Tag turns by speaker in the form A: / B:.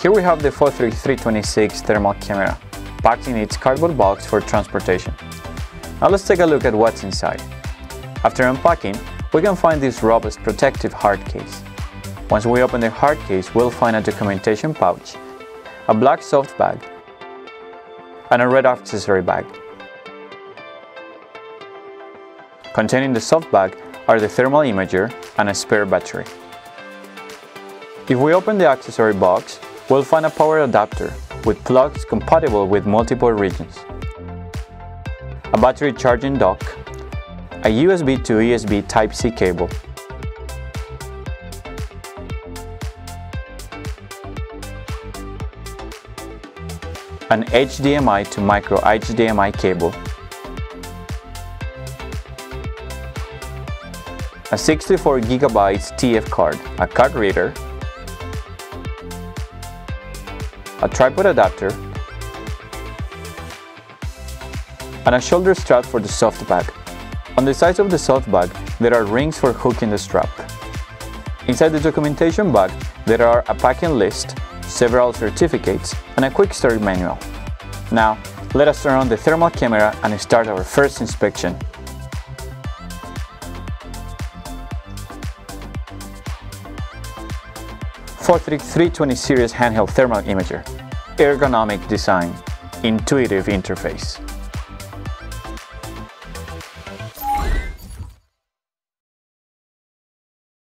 A: Here we have the FOTRIC 326 thermal camera, packed in its cardboard box for transportation. Now let's take a look at what's inside. After unpacking, we can find this robust protective hard case. Once we open the hard case, we'll find a documentation pouch, a black soft bag, and a red accessory bag. Containing the soft bag are the thermal imager and a spare battery. If we open the accessory box, we'll find a power adapter with plugs compatible with multiple regions, a battery charging dock, a USB to USB Type-C cable, an HDMI to micro HDMI cable, a 64 GB TF card, a card reader, a tripod adapter, and a shoulder strap for the soft bag. On the sides of the soft bag, there are rings for hooking the strap. Inside the documentation bag, there are a packing list, several certificates, and a quick start manual. Now, let us turn on the thermal camera and start our first inspection. FOTRIC 320 series handheld thermal imager. Ergonomic design, intuitive interface.